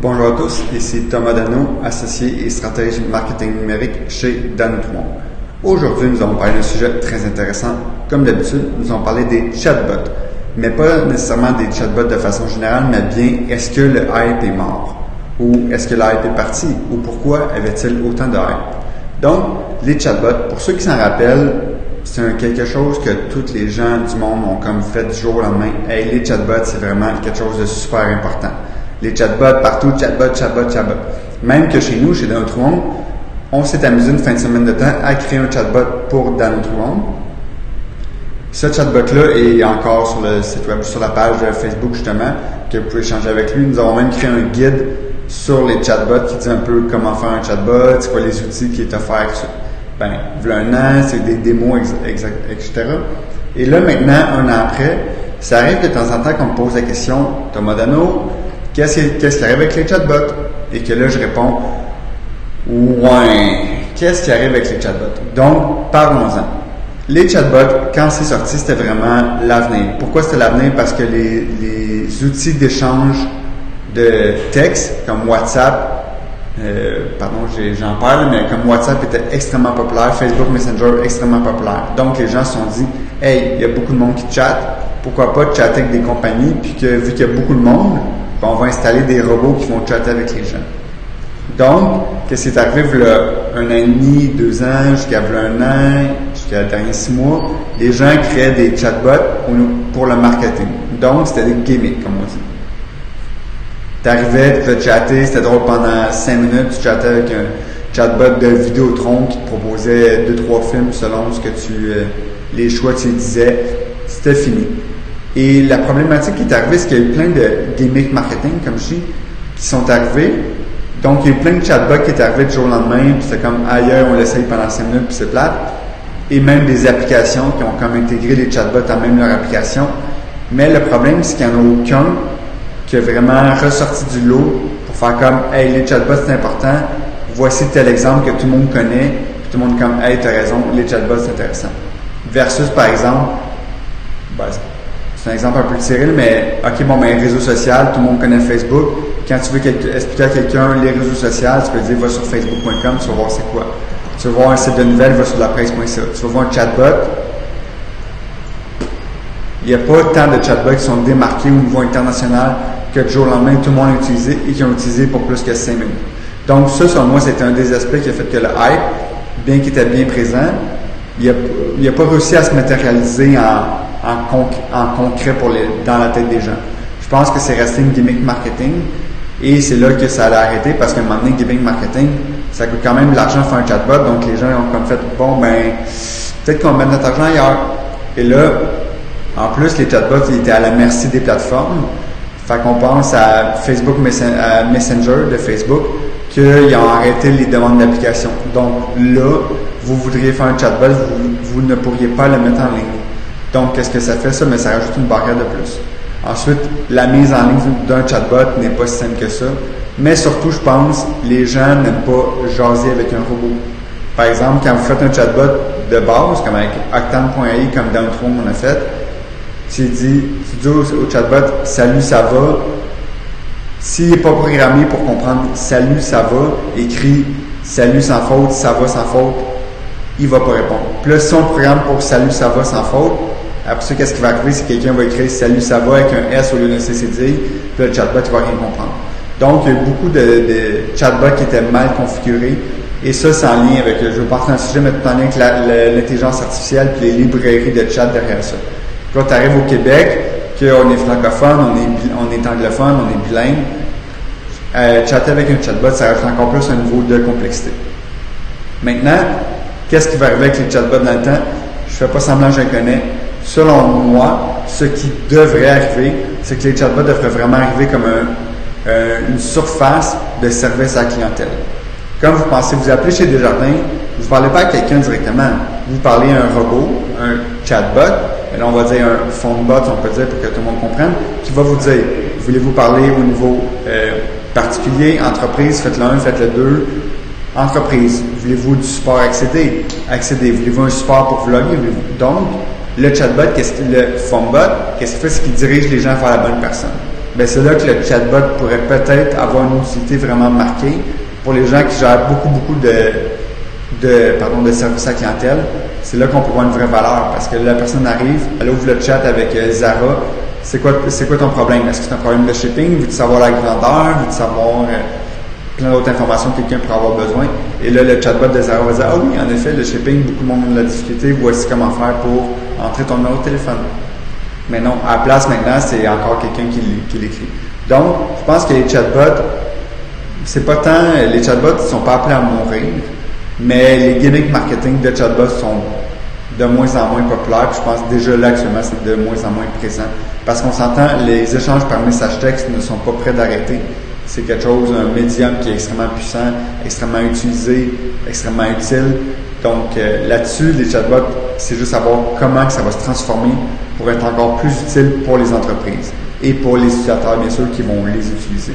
Bonjour à tous, ici Thomas Dano, associé et stratège marketing numérique chez Dano Toulon. Aujourd'hui, nous allons parler d'un sujet très intéressant. Comme d'habitude, nous allons parler des chatbots, mais pas nécessairement des chatbots de façon générale, mais bien est-ce que le hype est mort? Ou est-ce que le hype est parti? Ou pourquoi avait-il autant de hype? Donc, les chatbots, pour ceux qui s'en rappellent, c'est quelque chose que tous les gens du monde ont comme fait du jour au lendemain. Hey, les chatbots, c'est vraiment quelque chose de super important. Les chatbots partout, chatbots. Même que chez nous, chez Dano Toulon, on s'est amusé une fin de semaine de temps à créer un chatbot pour Dano Toulon. Ce chatbot-là est encore sur le site web, sur la page de Facebook justement, que vous pouvez échanger avec lui. Nous avons même créé un guide sur les chatbots qui dit un peu comment faire un chatbot, c'est quoi les outils qui est offert. Voilà un an, c'est des démos, etc. Et là, maintenant, un an après, ça arrive de temps en temps qu'on me pose la question, Thomas Dano, qu'est-ce qui arrive avec les chatbots? Et que là, je réponds, ouais, qu'est-ce qui arrive avec les chatbots? Donc, parlons-en. Les chatbots, quand c'est sorti, c'était vraiment l'avenir. Pourquoi c'était l'avenir? Parce que les outils d'échange de texte, comme WhatsApp, j'en parle, mais comme WhatsApp était extrêmement populaire, Facebook Messenger extrêmement populaire. Donc, les gens se sont dit, hey, il y a beaucoup de monde qui chatte, pourquoi pas chatter avec des compagnies, puis que vu qu'il y a beaucoup de monde, on va installer des robots qui vont chatter avec les gens. Donc, qu'est-ce qui est arrivé là, un an et demi, 2 ans, jusqu'à un an, jusqu'à les derniers 6 mois, les gens créaient des chatbots pour le marketing. Donc, c'était des gimmicks, comme on dit. T'arrivais, tu pouvais chatter, c'était drôle pendant 5 minutes, tu chattais avec un chatbot de Vidéotron qui te proposait 2-3 films selon ce que les choix que tu disais. C'était fini. Et la problématique qui est arrivée, c'est qu'il y a eu plein de gimmicks marketing, comme je dis, qui sont arrivés. Donc, il y a eu plein de chatbots qui étaient arrivés du jour au lendemain, puis c'était comme ailleurs, on l'essaye pendant 5 minutes, puis c'est plate. Et même des applications qui ont comme intégré les chatbots à même leur application. Mais le problème, c'est qu'il n'y en a aucun qui a vraiment ressorti du lot pour faire comme hey, les chatbots c'est important, voici tel exemple que tout le monde connaît, puis tout le monde comme hey, t'as raison, les chatbots c'est intéressant. Versus par exemple, c'est un exemple un peu tiré, mais réseau social, tout le monde connaît Facebook. Quand tu veux expliquer à quelqu'un les réseaux sociaux, tu peux dire va sur facebook.com, tu vas voir c'est quoi. Tu vas voir un site de nouvelles, va sur lapresse.ca. Tu vas voir un chatbot. Il n'y a pas tant de chatbots qui sont démarqués au niveau international que du jour au lendemain, tout le monde a utilisé et qui ont utilisé pour plus que 5 minutes. Donc ça, selon moi, c'était un des aspects qui a fait que le hype, bien qu'il était bien présent, il n'a pas réussi à se matérialiser en concret dans la tête des gens. Je pense que c'est resté une gimmick marketing et c'est là que ça allait arrêter parce qu'à un moment donné, gimmick marketing, ça coûte quand même de l'argent faire un chatbot, donc les gens ont comme fait, peut-être qu'on va mettre notre argent ailleurs. Et là, en plus, les chatbots, ils étaient à la merci des plateformes. Fait qu'on pense à Facebook Messenger de Facebook, qu'ils ont arrêté les demandes d'application. Donc là, vous voudriez faire un chatbot, vous ne pourriez pas le mettre en ligne. Donc, qu'est-ce que ça fait ça? Mais ça rajoute une barrière de plus. Ensuite, la mise en ligne d'un chatbot n'est pas si simple que ça. Mais surtout, je pense, les gens n'aiment pas jaser avec un robot. Par exemple, quand vous faites un chatbot de base, comme avec Octane.ai, comme Dano Toulon on a fait, tu dis au chatbot « Salut, ça va ». S'il n'est pas programmé pour comprendre « Salut, ça va », écrit « Salut sans faute, ça va sans faute », il ne va pas répondre. Puis là, si on programme pour « Salut, ça va sans faute », après ça, qu'est-ce qui va arriver? C'est que quelqu'un va écrire « Salut, ça va » avec un S au lieu d'un CCD, puis le chatbot, il ne va rien comprendre. Donc, il y a beaucoup de chatbots qui étaient mal configurés. Et ça, c'est en lien avec, je vais partir dans le sujet, mais tout en lien avec l'intelligence artificielle et les librairies de chat derrière ça. Quand tu arrives au Québec, qu'on est francophone, on est anglophone, on est bilingue, chatter avec un chatbot, ça rajoute encore plus un niveau de complexité. Maintenant, qu'est-ce qui va arriver avec les chatbots dans le temps? Je ne fais pas semblant que je les connais. Selon moi, ce qui devrait arriver, c'est que les chatbots devraient vraiment arriver comme une surface de service à la clientèle. Comme vous pensez, vous appelez chez Desjardins, vous ne parlez pas à quelqu'un directement. Vous parlez à un robot, un chatbot, et là on va dire un phone bot, on peut dire pour que tout le monde comprenne, qui va vous dire, voulez-vous parler au niveau particulier, entreprise, faites le 1, faites le 2, entreprise, voulez-vous du support accéder, voulez-vous un support pour vlogger, donc le chatbot, le phone bot, qu'est-ce qu'il fait, c'est qu'il dirige les gens vers la bonne personne. ben c'est là que le chatbot pourrait peut-être avoir une utilité vraiment marquée pour les gens qui gèrent beaucoup de services à clientèle. C'est là qu'on peut voir une vraie valeur parce que la personne arrive, elle ouvre le chat avec Zara. C'est quoi ton problème? Est-ce que c'est un problème de shipping? Veux-tu savoir la grandeur? Veux-tu savoir plein d'autres informations que quelqu'un pourrait avoir besoin? Et là, le chatbot de Zara va dire, ah oui, en effet, le shipping, beaucoup de monde a de la difficulté. Voici comment faire pour entrer ton numéro de téléphone. Mais non, à la place maintenant, c'est encore quelqu'un qui l'écrit. Donc, je pense que les chatbots, c'est pas tant, les chatbots ne sont pas appelés à mourir, mais les gimmicks marketing de chatbots sont de moins en moins populaires. Puis je pense déjà là actuellement, c'est de moins en moins présent. Parce qu'on s'entend, les échanges par message texte ne sont pas prêts d'arrêter. C'est quelque chose, un médium qui est extrêmement puissant, extrêmement utilisé, extrêmement utile. Donc là-dessus, les chatbots, c'est juste savoir comment que ça va se transformer pour être encore plus utile pour les entreprises et pour les utilisateurs, bien sûr, qui vont les utiliser.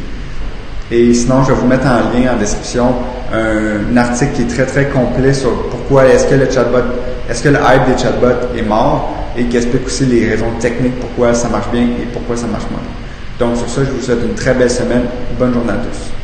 Et sinon, je vais vous mettre en lien en description un article qui est très, très complet sur pourquoi est-ce que le hype des chatbots est mort et qui explique aussi les raisons techniques pourquoi ça marche bien et pourquoi ça marche mal. Donc, sur ça, je vous souhaite une très belle semaine. Bonne journée à tous.